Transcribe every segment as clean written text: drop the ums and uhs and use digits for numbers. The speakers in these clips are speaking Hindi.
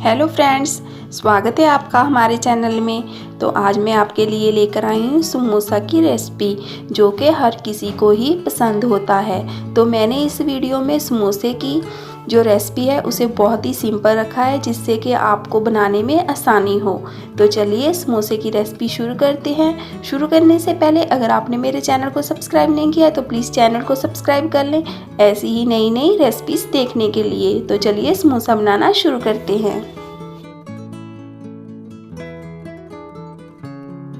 हेलो फ्रेंड्स, स्वागत है आपका हमारे चैनल में। तो आज मैं आपके लिए लेकर आई हूँ समोसा की रेसिपी, जो कि हर किसी को ही पसंद होता है। तो मैंने इस वीडियो में समोसे की जो रेसिपी है उसे बहुत ही सिंपल रखा है, जिससे कि आपको बनाने में आसानी हो। तो चलिए समोसे की रेसिपी शुरू करते हैं। शुरू करने से पहले अगर आपने मेरे चैनल को सब्सक्राइब नहीं किया तो प्लीज़ चैनल को सब्सक्राइब कर लें, ऐसी ही नई नई रेसिपीज़ देखने के लिए। तो चलिए समोसा बनाना शुरू करते हैं।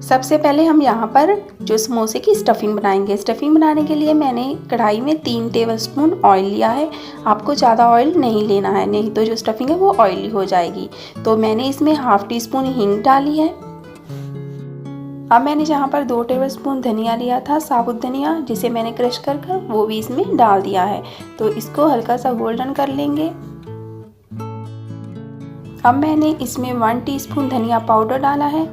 सबसे पहले हम यहाँ पर जो समोसे की स्टफिंग बनाएंगे। स्टफिंग बनाने के लिए मैंने कढ़ाई में 3 टेबलस्पून ऑयल लिया है। आपको ज़्यादा ऑयल नहीं लेना है, नहीं तो जो स्टफिंग है वो ऑयली हो जाएगी। तो मैंने इसमें हाफ टी स्पून हींग डाली है। अब मैंने यहाँ पर 2 टेबलस्पून धनिया लिया था, साबुत धनिया, जिसे मैंने क्रश कर वो भी इसमें डाल दिया है। तो इसको हल्का सा गोल्डन कर लेंगे। अब मैंने इसमें 1 टीस्पून धनिया पाउडर डाला है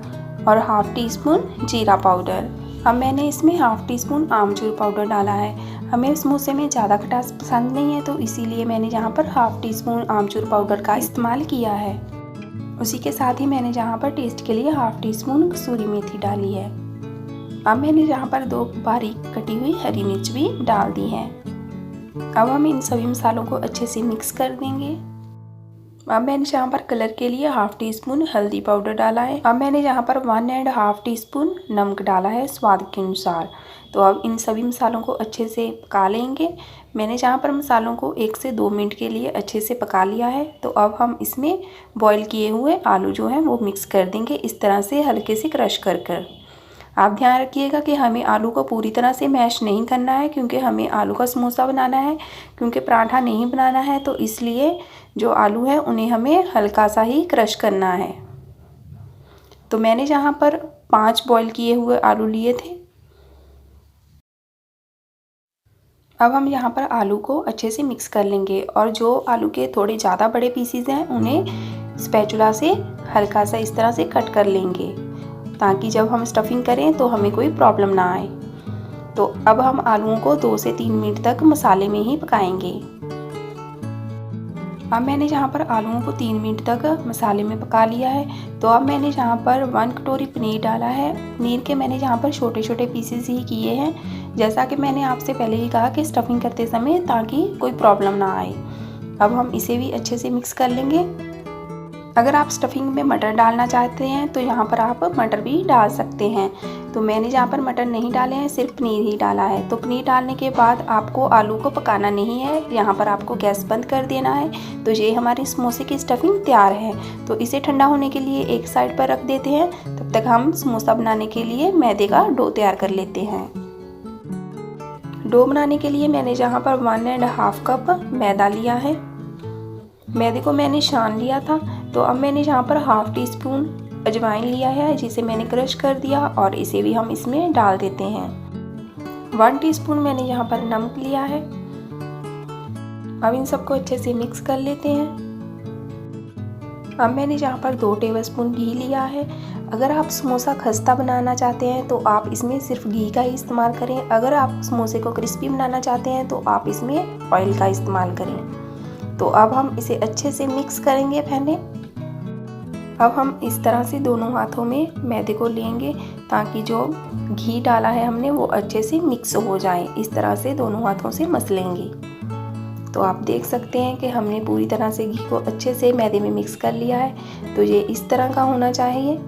और हाफ टी स्पून जीरा पाउडर। अब मैंने इसमें हाफ टी स्पून आमचूर पाउडर डाला है। हमें समोसे में ज़्यादा खटास पसंद नहीं है, तो इसीलिए मैंने यहाँ पर हाफ टी स्पून आमचूर पाउडर का इस्तेमाल किया है। उसी के साथ ही मैंने यहाँ पर टेस्ट के लिए हाफ टी स्पून कसूरी मेथी डाली है। अब मैंने यहाँ पर 2 बारीक कटी हुई हरी मिर्च भी डाल दी है। अब हम इन सभी मसालों को अच्छे से मिक्स कर देंगे। अब मैंने यहाँ पर कलर के लिए हाफ टी स्पून हल्दी पाउडर डाला है। अब मैंने यहाँ पर 1.5 टीस्पून नमक डाला है स्वाद के अनुसार। तो अब इन सभी मसालों को अच्छे से पका लेंगे। मैंने यहाँ पर मसालों को 1 से 2 मिनट के लिए अच्छे से पका लिया है। तो अब हम इसमें बॉईल किए हुए आलू जो हैं वो मिक्स कर देंगे, इस तरह से हल्के से क्रश कर। आप ध्यान रखिएगा कि हमें आलू को पूरी तरह से मैश नहीं करना है, क्योंकि हमें आलू का समोसा बनाना है, क्योंकि पराठा नहीं बनाना है। तो इसलिए जो आलू है उन्हें हमें हल्का सा ही क्रश करना है। तो मैंने यहाँ पर 5 बॉईल किए हुए आलू लिए थे। अब हम यहाँ पर आलू को अच्छे से मिक्स कर लेंगे, और जो आलू के थोड़े ज़्यादा बड़े पीसीज हैं उन्हें स्पैचुला से हल्का सा इस तरह से कट कर लेंगे, ताकि जब हम स्टफिंग करें तो हमें कोई प्रॉब्लम ना आए। तो अब हम आलूओं को 2 से 3 मिनट तक मसाले में ही पकाएंगे। अब मैंने यहाँ पर आलूओं को 3 मिनट तक मसाले में पका लिया है। तो अब मैंने यहाँ पर 1 कटोरी पनीर डाला है। पनीर के मैंने यहाँ पर छोटे छोटे पीसेस ही किए हैं, जैसा कि मैंने आपसे पहले ही कहा कि स्टफिंग करते समय ताकि कोई प्रॉब्लम ना आए। अब हम इसे भी अच्छे से मिक्स कर लेंगे। अगर आप स्टफिंग में मटर डालना चाहते हैं तो यहाँ पर आप मटर भी डाल सकते हैं। तो मैंने यहाँ पर मटर नहीं डाले हैं, सिर्फ पनीर ही डाला है। तो पनीर डालने के बाद आपको आलू को पकाना नहीं है, यहाँ पर आपको गैस बंद कर देना है। तो ये हमारी समोसे की स्टफिंग तैयार है। तो इसे ठंडा होने के लिए एक साइड पर रख देते हैं। तब तक हम समोसा बनाने के लिए मैदे का डो तैयार कर लेते हैं। डो बनाने के लिए मैंने यहाँ पर 1.5 कप मैदा लिया है। मैदे को मैंने छान लिया था। तो अब मैंने यहाँ पर हाफ टी स्पून अजवाइन लिया है, जिसे मैंने क्रश कर दिया, और इसे भी हम इसमें डाल देते हैं। 1 टीस्पून मैंने यहाँ पर नमक लिया है। अब इन सबको अच्छे से मिक्स कर लेते हैं। अब मैंने यहाँ पर 2 टेबलस्पून घी लिया है। अगर आप समोसा खस्ता बनाना चाहते हैं तो आप इसमें सिर्फ घी का ही इस्तेमाल करें। अगर आप समोसे को क्रिस्पी बनाना चाहते हैं तो आप इसमें ऑयल का इस्तेमाल करें। तो अब हम इसे अच्छे से मिक्स करेंगे पहले। अब हम इस तरह से दोनों हाथों में मैदे को लेंगे, ताकि जो घी डाला है हमने वो अच्छे से मिक्स हो जाए। इस तरह से दोनों हाथों से मसलेंगे। तो आप देख सकते हैं कि हमने पूरी तरह से घी को अच्छे से मैदे में मिक्स कर लिया है। तो ये इस तरह का होना चाहिए।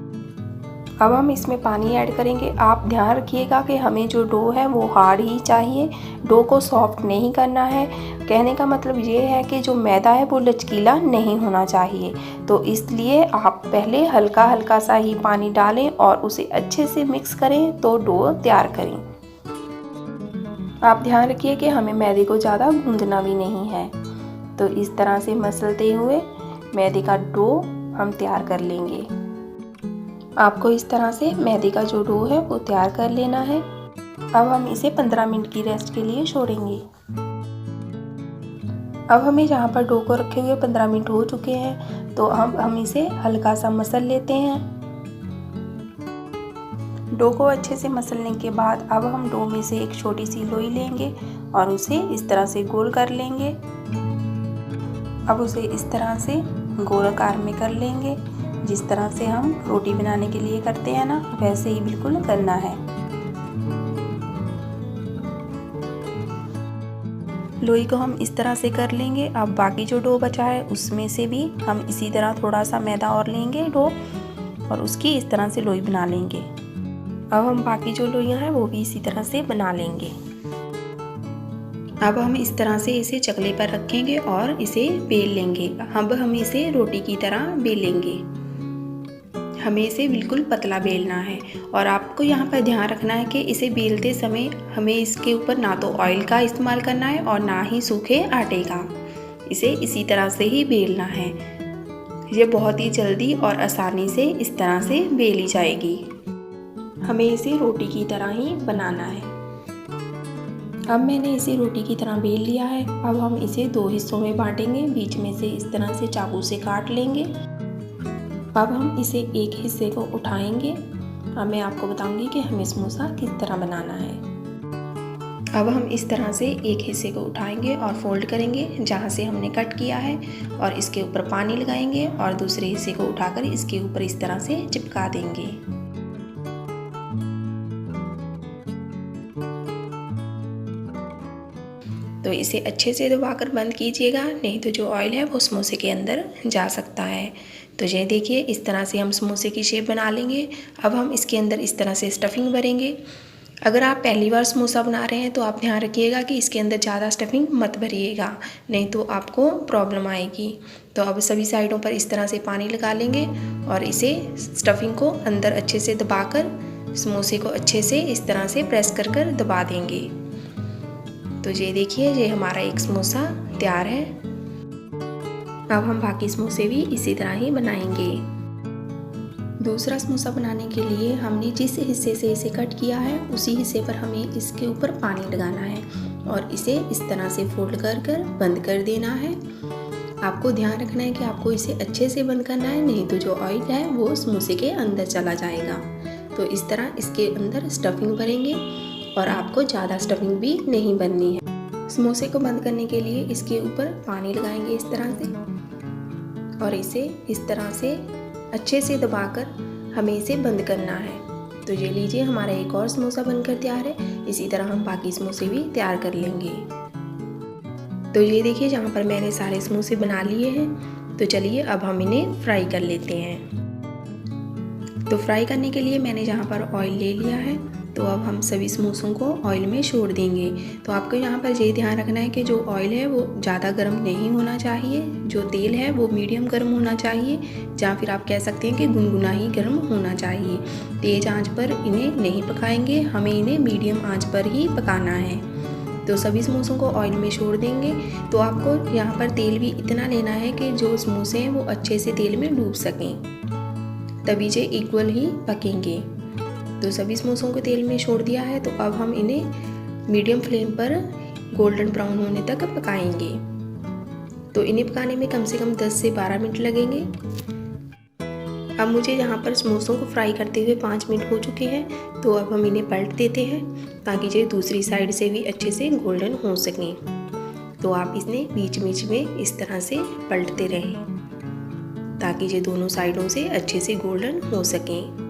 अब हम इसमें पानी ऐड करेंगे। आप ध्यान रखिएगा कि हमें जो डो है वो हार्ड ही चाहिए, डो को सॉफ्ट नहीं करना है। कहने का मतलब ये है कि जो मैदा है वो लचकीला नहीं होना चाहिए। तो इसलिए आप पहले हल्का हल्का सा ही पानी डालें और उसे अच्छे से मिक्स करें, तो डो तैयार करें। आप ध्यान रखिए कि हमें मैदे को ज़्यादा गूंदना भी नहीं है। तो इस तरह से मसलते हुए मैदे का डो हम तैयार कर लेंगे। आपको इस तरह से मैदे का जो डो है वो तैयार कर लेना है। अब हम इसे 15 मिनट की रेस्ट के लिए छोड़ेंगे। अब हमें यहाँ पर डो को रखे हुए 15 मिनट हो चुके हैं। तो अब हम इसे हल्का सा मसल लेते हैं। डो को अच्छे से मसलने के बाद अब हम डो में से एक छोटी सी लोई लेंगे और उसे इस तरह से गोल कर लेंगे। अब उसे इस तरह से गोल आकार में कर लेंगे। जिस तरह से हम रोटी बनाने के लिए करते हैं ना, वैसे ही बिल्कुल करना है। लोई को हम इस तरह से कर लेंगे। अब बाकी जो डो बचा है उसमें से भी हम इसी तरह थोड़ा सा मैदा और लेंगे डो, और उसकी इस तरह से लोई बना लेंगे। अब हम बाकी जो लोइयां हैं वो भी इसी तरह से बना लेंगे। अब हम इस तरह से इसे चकले पर रखेंगे और इसे बेल लेंगे। अब हम इसे रोटी की तरह बेलेंगे। हमें इसे बिल्कुल पतला बेलना है, और आपको यहाँ पर ध्यान रखना है कि इसे बेलते समय हमें इसके ऊपर ना तो ऑयल का इस्तेमाल करना है और ना ही सूखे आटे का। इसे इसी तरह से ही बेलना है। ये बहुत ही जल्दी और आसानी से इस तरह से बेली जाएगी। हमें इसे रोटी की तरह ही बनाना है। अब मैंने इसे रोटी की तरह बेल लिया है। अब हम इसे 2 हिस्सों में बांटेंगे। बीच में से इस तरह से चाकू से काट लेंगे। अब हम इसे एक हिस्से को उठाएंगे। अब मैं आपको बताऊंगी कि हमें समोसा किस तरह बनाना है। अब हम इस तरह से एक हिस्से को उठाएंगे और फोल्ड करेंगे जहाँ से हमने कट किया है, और इसके ऊपर पानी लगाएंगे और दूसरे हिस्से को उठाकर इसके ऊपर इस तरह से चिपका देंगे। तो इसे अच्छे से दबाकर बंद कीजिएगा, नहीं तो जो ऑयल है वो समोसे के अंदर जा सकता है। तो ये देखिए, इस तरह से हम समोसे की शेप बना लेंगे। अब हम इसके अंदर इस तरह से स्टफिंग भरेंगे। अगर आप पहली बार समोसा बना रहे हैं तो आप ध्यान रखिएगा कि इसके अंदर ज़्यादा स्टफिंग मत भरिएगा, नहीं तो आपको प्रॉब्लम आएगी। तो अब सभी साइडों पर इस तरह से पानी लगा लेंगे और इसे स्टफिंग को अंदर अच्छे से दबाकर समोसे को अच्छे से इस तरह से प्रेस कर कर दबा देंगे। तो ये देखिए, ये हमारा एक समोसा तैयार है। अब हम बाकी समोसे भी इसी तरह ही बनाएंगे। दूसरा समोसा बनाने के लिए हमने जिस हिस्से से इसे कट किया है उसी हिस्से पर हमें इसके ऊपर पानी लगाना है और इसे इस तरह से फोल्ड कर कर बंद कर देना है। आपको ध्यान रखना है कि आपको इसे अच्छे से बंद करना है, नहीं तो जो ऑयल है वो समोसे के अंदर चला जाएगा। तो इस तरह इसके अंदर स्टफिंग भरेंगे और आपको ज़्यादा स्टफिंग भी नहीं भरनी है। समोसे को बंद करने के लिए इसके ऊपर पानी लगाएंगे इस तरह से, और इसे इस तरह से अच्छे से दबाकर हमें इसे बंद करना है। तो ये लीजिए, हमारा एक और समोसा बनकर तैयार है। इसी तरह हम बाकी समोसे भी तैयार कर लेंगे। तो ये देखिए, जहाँ पर मैंने सारे समोसे बना लिए हैं। तो चलिए अब हम इन्हें फ्राई कर लेते हैं। तो फ्राई करने के लिए मैंने यहाँ पर ऑयल ले लिया है। तो अब हम सभी समोसों को ऑयल में छोड़ देंगे। तो आपको यहाँ पर ये ध्यान रखना है कि जो ऑयल है वो ज़्यादा गर्म नहीं होना चाहिए, जो तेल है वो मीडियम गर्म होना चाहिए, या फिर आप कह सकते हैं कि गुनगुना ही गर्म होना चाहिए। तेज़ आंच पर इन्हें नहीं पकाएंगे, हमें इन्हें मीडियम आंच पर ही पकाना है। तो सभी समोसों को ऑयल में छोड़ देंगे। तो आपको यहाँ पर तेल भी इतना लेना है कि जो समोसे हैं वो अच्छे से तेल में डूब सकें, तभी ये इक्वल ही पकेंगे। तो सभी समोसों को तेल में छोड़ दिया है। तो अब हम इन्हें मीडियम फ्लेम पर गोल्डन ब्राउन होने तक पकाएंगे। तो इन्हें पकाने में कम से कम 10 से 12 मिनट लगेंगे। अब मुझे यहाँ पर समोसों को फ्राई करते हुए 5 मिनट हो चुके हैं। तो अब हम इन्हें पलट देते हैं ताकि ये दूसरी साइड से भी अच्छे से गोल्डन हो सकें। तो आप इन्हें बीच बीच में इस तरह से पलटते रहें ताकि ये दोनों साइडों से अच्छे से गोल्डन हो सकें।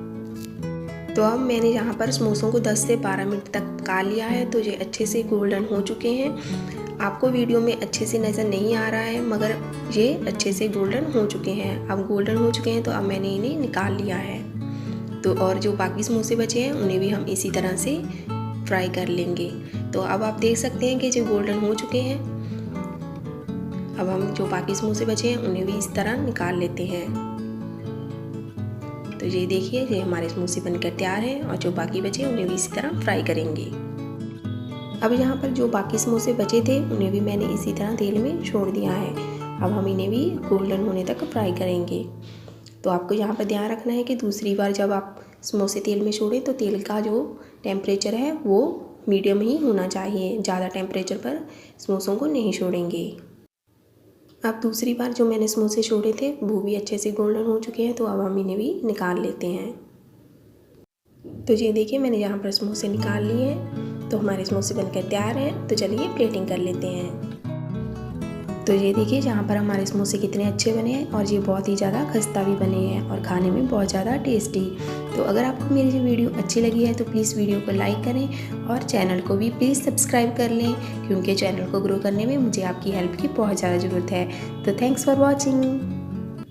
तो अब मैंने यहाँ पर समोसों को 10 से 12 मिनट तक पका लिया है। तो ये अच्छे से गोल्डन हो चुके हैं। आपको वीडियो में अच्छे से नज़र नहीं आ रहा है, मगर ये अच्छे से गोल्डन हो चुके हैं। अब गोल्डन हो चुके हैं तो अब मैंने इन्हें निकाल लिया है। तो और जो बाकी समोसे बचे हैं उन्हें भी हम इसी तरह से फ्राई कर लेंगे। तो अब आप देख सकते हैं कि जो गोल्डन हो चुके हैं। अब हम जो बाकी समोसे बचे हैं उन्हें भी इस तरह निकाल लेते हैं। तो ये देखिए, ये हमारे समोसे बनकर तैयार हैं और जो बाकी बचे उन्हें भी इसी तरह फ्राई करेंगे। अब यहाँ पर जो बाकी समोसे बचे थे उन्हें भी मैंने इसी तरह तेल में छोड़ दिया है। अब हम इन्हें भी गोल्डन होने तक फ्राई करेंगे। तो आपको यहाँ पर ध्यान रखना है कि दूसरी बार जब आप समोसे तेल में छोड़ें तो तेल का जो टेम्परेचर है वो मीडियम ही होना चाहिए, ज़्यादा टेम्परेचर पर समोसों को नहीं छोड़ेंगे। अब दूसरी बार जो मैंने समोसे छोड़े थे वो भी अच्छे से गोल्डन हो चुके हैं। तो अब हम इन्हें भी निकाल लेते हैं। तो ये देखिए, मैंने यहाँ पर समोसे निकाल लिए हैं। तो हमारे समोसे बनकर तैयार हैं। तो चलिए प्लेटिंग कर लेते हैं। तो ये देखिए यहाँ पर हमारे समोसे कितने अच्छे बने हैं और ये बहुत ही ज़्यादा खस्ता भी बने हैं और खाने में बहुत ज़्यादा टेस्टी। तो अगर आपको मेरी ये वीडियो अच्छी लगी है तो प्लीज़ वीडियो को लाइक करें और चैनल को भी प्लीज़ सब्सक्राइब कर लें, क्योंकि चैनल को ग्रो करने में मुझे आपकी हेल्प की बहुत ज़्यादा ज़रूरत है। तो थैंक्स फॉर वॉचिंग।